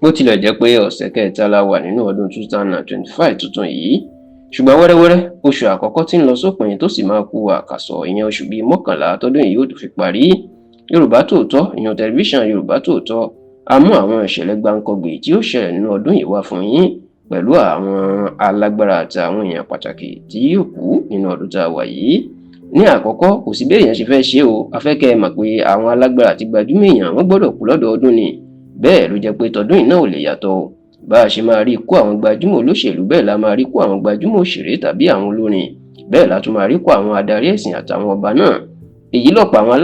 bó tilẹ̀ jẹ́ pé ọ̀sẹ̀ kẹta la wà nínú ọdún 2025 tuntun yìí, ṣùgbọ́n wẹ́rẹ́wẹ́rẹ́ oṣù àkọ́kọ́ tí ń lọ sópin tó sì máa kù àkàsọ̀ ìyẹn oṣù bíi 11 tọdún yìí yóò tún fi parí. Yorùbá Tòótọ́ ìyẹn tẹlifíṣàn Yorùbá Tòótọ́ a mú àwọn ìṣẹ̀lẹ̀ gbáǹkọ́gbè tí ó ṣẹlẹ̀ nínú ọdún yìí wá fún yín pẹ̀lú àwọn alágbára àti àwọn èèyàn pàtàkì tí yóò kú nínú ọdún tá a wà yìí. Ní àkọ́kọ́, kò sí bí èèyàn ṣe fẹ́ ṣe o, a fẹ́ kẹ́ ẹ mọ̀ pé àwọn alágbára àti gbajúmọ̀ èèyàn wọ́n gbọ́dọ̀ kú lọ́dọọdún ni. Bẹ́ẹ̀ ló jẹ́ pé tọdún yìí náà ò lè yàtọ̀. Bá a ṣe máa rí kó àwọn gbajúmọ̀ olóṣèlú, bẹ́ẹ̀ la máa rí kó àwọn gbajúmọ̀ òṣèré tàbí àwọn olórin, bẹ́ẹ̀ la tún máa rí kó àwọn adarí ẹ̀sìn àtàwọn ọba náà. Èyí lọ́pọ̀ àwọn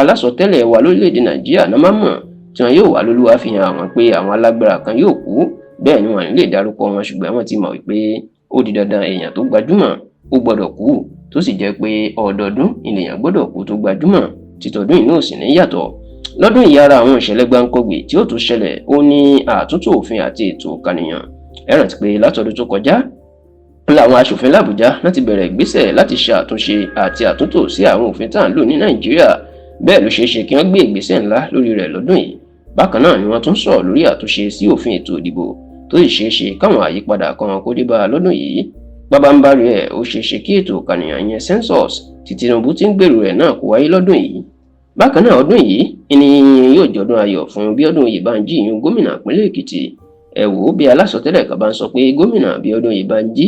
alásọtẹ́lẹ̀ wa lórílẹ̀‐èdè Nàìjíríà náà máa mọ̀ tí wọn yóò wá lólúwa fi hàn àwọn pé àwọn alágbára kan yóò kú, bẹ́ẹ̀ ni wọn ní lè dárúkọ wọn, ṣùgbọ́n wọ́n ti mọ̀ wípé ó di dandan èèyàn tó gbajúmọ̀ ó gbọ́dọ̀ kú, tó sì jẹ́ pé ọdọọdún ènìyàn gbọ́dọ̀ kú tó gbajúmọ̀, títọdún yìí náà sì ní yàtọ̀. Lọ́dún yìí ara àwọn ìṣẹ̀lẹ̀ gbáǹkọ́gbè tí ó tún ṣẹlẹ̀ ó ní àtúntò òfin àti ètò ìkànìyàn. Ẹ rántí pé látọdún tó kọjá làwọn aṣòfin l'Àbújá láti bẹ̀rẹ̀ ìgbésẹ̀ láti ṣe àtúnṣe àti àtúntò sí àwọn òfin tá à ń lò ní Nàìjíríà. Bẹ́ẹ̀ ló ṣeé ṣe kí wọ́n gbé ìgbésẹ̀ ńlá lórí rẹ̀ lọ́dún yìí. Bákan náà ni wọ́n tún sọ̀rọ̀ lórí àtúnṣe sí òfin ètò ìdìbò tó sì ṣeé ṣe káwọn àyípadà kan kó dé bá lọ́dún yìí. Pábánbárí ẹ̀ ó ṣeé ṣe kí ètò ìkànìyàn yẹn census tí Tinubu ti ń gbèrò rẹ̀ náà kó wáyé lọ́dún yìí. Bákan náà ọdún yìí ni yóò jọdún ayọ̀ fún Bíọ́dún Oyèbánjí ìyún gómìnà ìpínlẹ̀ Èkìtì. Ẹ wò ó bí alásọtẹ́lẹ̀ kan bá ń sọ pé gómìnà Bíọ́dún Oyèbánjí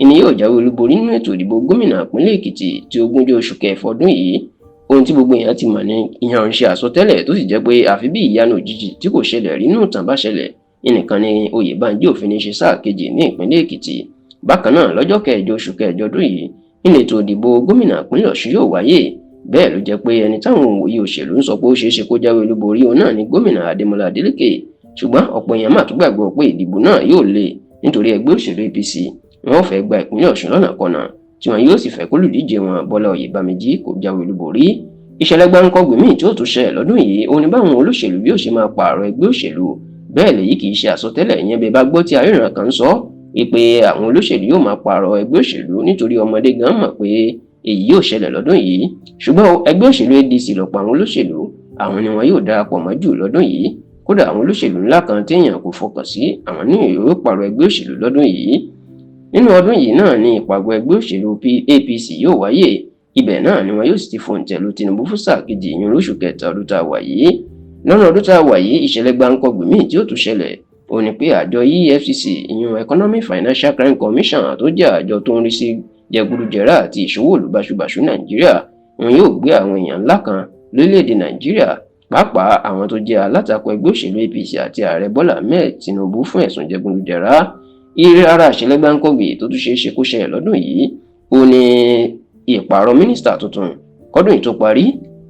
ni yóò jáwé olúborí nínú ètò ìdìbò gómìnà ìpínlẹ̀ Èkìtì tí 20 oṣù kẹfà ọdún yìí. Ohun tí gbogbo èèyàn ti mọ̀ ní ìyẹn ń ṣe àsọtẹ́lẹ̀ tó sì jẹ́ pé àfi bí ìyanu òjijì tí kò ṣẹlẹ̀ rí nínú ìtàn bá ṣẹlẹ̀ nìkan ni Oyèbánjí òfin ní ṣe sáà kejì ní ìpínlẹ̀ Èkìtì. Bákan náà lọ́jọ́ 9 oṣù kẹjọ ọdún yìí ní ètò ìdìbò gómìnà ìpínlẹ̀ Ọ̀ṣun yóò wáyé. Bẹ́ẹ̀ ló jẹ́ pé ẹni táwọn òǹwòye òṣèlú ń sọ pé ó ṣeé ṣe kó jáwé olúborí òun náà ni gómìnà Adémọ́lá Adélékè, ṣùgbọ́n ọ̀pọ̀ èèyàn mà tún gbàgbọ́ pé ìdìbò náà yóò le nítorí ẹgbẹ́ òṣèlú APC wọn fẹ́ gba ìpínlẹ̀ Ọ̀ṣun lọ́nà kọ̀nà tí wọn yóò sì fẹ́ kó olùdíje wọn Bọ́lá Oyèbáméjì kó jáwé olúborí. Ìṣẹ̀lẹ̀ gbáǹkọ́gbè míì tí ó tún ṣẹlẹ̀ lọ́dún yìí ó ní báwọn olóṣèlú bí ó ṣe máa pààrọ̀ ẹgbẹ́ òṣèlú. Bẹ́ẹ̀ lèyí kì í ṣe àsọtẹ́lẹ̀ yẹn bẹ́ẹ̀ bá gbọ́ tí aríran kan sọ pé àwọn olóṣèlú yóò máa pààrọ̀ ẹgbẹ́ òṣèlú nítorí ọmọdé gan mọ̀ pé èyí yóò ṣẹlẹ̀ lọ́dún yìí. Ṣùgbọ́n ẹgbẹ́ òṣèlú ADC lọ́pọ̀ àwọn olóṣèlú àwọn ni wọn yóò darapọ̀ mọ́ jù lọ́dún yìí. Kódà àwọn olóṣèlú ńlá kan téèyàn kò fọkàn sí àwọn ní yóò pààrọ̀ ẹgbẹ́ òṣèlú lọ́dún yìí. Nínú ọdún yìí náà ni ìpàgọ́ ẹgbẹ́ òṣèlú APC yóò wáyé. Ibẹ̀ náà ni wọn yóò sì ti fòǹtẹ̀ lu Tinubu fún sáà kejì ìyẹn lóṣù kẹta ọdún tá a wà yìí. Lọ́nà ọdún tá a wà yìí ìṣẹ̀lẹ̀ gbáǹkọ́gbè míì tí ó tún ṣẹlẹ̀ ó ní pé àjọ EFCC ìyẹn Economic Financial Crime Commission tó jẹ́ àjọ tó ń rí sí jẹgúdújẹrá àti ìṣòwò olùbáṣubàṣu Nàìjíríà wọn yóò gbé àwọn èèyàn ńlá kan lórílẹ̀‐èdè Nàìjíríà pàápàá àwọn tó jẹ́ alátakò ẹgbẹ́ òṣèlú APC àti ààrẹ Bọ́lá Ahmed Tinubu fún ẹ̀sùn jẹgúdújẹrá. Ara ìṣẹ̀lẹ̀ gbáǹkọ́gbè tó tún ṣeé ṣe kó ṣẹlẹ̀ lọ́dún yìí ó ní ìpààrọ̀ mínísítà tuntun. Kọ́dún yìí tó parí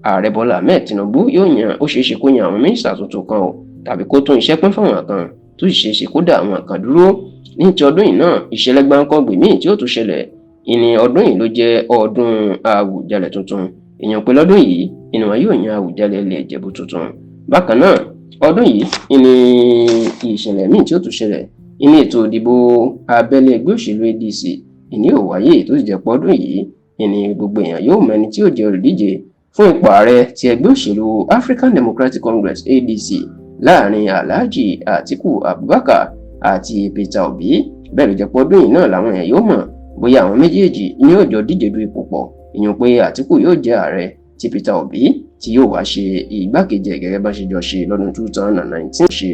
ààrẹ Bọ́lá Ahmed Tinubu yóò yan ó ṣeé ṣe kó yan àwọn mínísítà tuntun kan o tàbí kó tún iṣẹ́ pín fáwọn kan tó sì ṣeé ṣe kó dá àwọn kan dúró. Ní ti ọdún yìí náà ìṣẹ̀lẹ̀ gbáǹkọ́gbè míì tí ó tún ṣẹlẹ̀ ìní ọdún yìí ló jẹ́ ọdún Àwùjalẹ̀ tuntun. Èèyàn pé lọ́dún yìí ìní wọn yóò yan Àwùjalẹ̀ ilẹ̀ Ìjẹ̀bú tuntun. Bákan náà ọdún yìí ìní ìṣẹ̀lẹ̀ míì tí ó tún ṣẹlẹ̀ ìní ètò ìdìbò abẹ́lé ẹgbẹ́ òṣèlú ADC ìní ò wáyé tó sì jẹ́ pé ọdún yìí ìní gbogbo èèyàn yóò mọ ẹni tí yóò jẹ́ olùdíje fún ipò ààrẹ ti ẹgbẹ́ òṣèlú African Democratic Congress ADC láàrin Alhaji Atiku Abubakar àti Peter Obi. Bẹ́ẹ̀ ló jẹ́ pé ọdún yìí náà làwọn èèyàn yóò mọ̀ bóyá àwọn méjèèjì ni yóò jọ díje du ipò pọ̀, ìyẹn pé Atiku yóò jẹ́ ààrẹ tí Peter Obi tí yóò wá ṣe igbákejì gẹ́gẹ́ bá ṣe jọ ṣe lọ́dún 2019 ṣe.